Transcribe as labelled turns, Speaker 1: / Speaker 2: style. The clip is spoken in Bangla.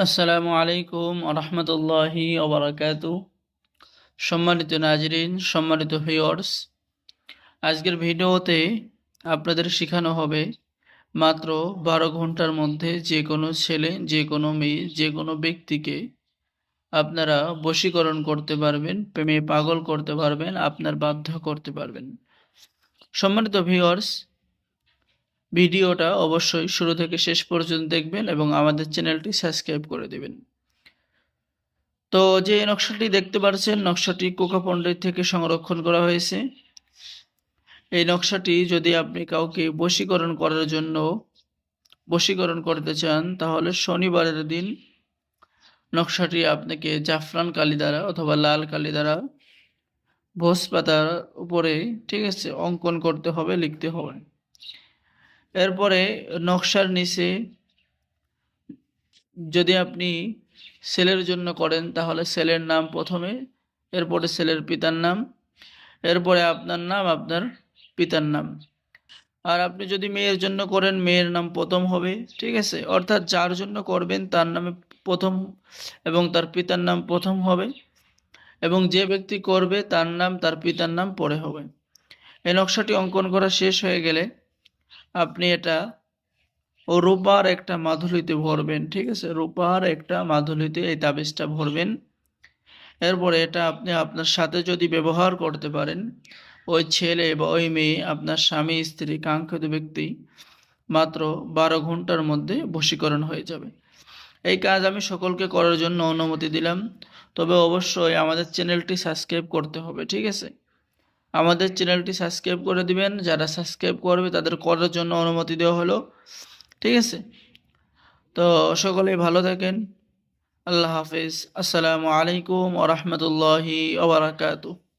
Speaker 1: আসসালামু আলাইকুম রহমতুল্লাহি ওবরাকাতু। সম্মানিত নাজরিন, সম্মানিত ভিউয়ার্স, আজকের ভিডিওতে আপনাদের শেখানো হবে মাত্র 12 ঘন্টার মধ্যে যে কোনো ছেলে, যে কোনো মেয়ে, যে কোনো ব্যক্তিকে আপনারা বশীকরণ করতে পারবেন, প্রেমে পাগল করতে পারবেন, আপনার বাধ্য করতে পারবেন। সম্মানিত ভিউয়ার্স, ভিডিওটা অবশ্যই শুরু থেকে শেষ পর্যন্ত দেখবেন এবং আমাদের চ্যানেলটি সাবস্ক্রাইব করে দেবেন। তো যে নকশাটি দেখতে পাচ্ছেন, নকশাটি কোকা পণ্ডিত থেকে সংরক্ষণ করা হয়েছে। এই নকশাটি যদি আপনি কাউকে বশীকরণ করতে চান, তাহলে শনিবারের দিন নকশাটি আপনাকে জাফরান কালি দ্বারা অথবা লাল কালি দ্বারা ভোজ পাতার উপরে, ঠিক আছে, অঙ্কন করতে হবে, লিখতে হবে। এরপরে নকশার নিচে যদি আপনি ছেলের জন্য করেন, তাহলে ছেলের নাম প্রথমে, এরপরে ছেলের পিতার নাম, এরপরে আপনার নাম, আপনার পিতার নাম। আর আপনি যদি মেয়ের জন্য করেন, মেয়ের নাম প্রথম হবে, ঠিক আছে। অর্থাৎ যার জন্য করবেন তার নামে প্রথম এবং তার পিতার নাম প্রথম হবে, এবং যে ব্যক্তি করবে তার নাম, তার পিতার নাম পরে হবে। এই নকশাটি অঙ্কন করা শেষ হয়ে গেলে আপনি এটা রূপার একটা মাদুলিতে ভরবেন, ঠিক আছে। রূপার একটা মাদুলিতে এই তাবিজটা ভরবেন। এরপরে এটা আপনি আপনার সাথে যদি ব্যবহার করতে পারেন, ওই ছেলে বা ওই মেয়ে, আপনার স্বামী, স্ত্রী, কাঙ্ক্ষিত ব্যক্তি মাত্র 12 ঘন্টার মধ্যে বশীকরণ হয়ে যাবে। এই কাজ আমি সকলকে করার জন্য অনুমতি দিলাম, তবে অবশ্যই আমাদের চ্যানেলটি সাবস্ক্রাইব করতে হবে, ঠিক আছে। আমাদের চ্যানেলটি সাবস্ক্রাইব করে দিবেন। যারা সাবস্ক্রাইব করবে তাদের করার জন্য অনুমতি দেওয়া হলো, ঠিক আছে। তো সকলেই ভালো থাকেন। আল্লাহ হাফিজ। আসসালামু আলাইকুম ওয়া রাহমাতুল্লাহি ওয়া বারাকাতুহু।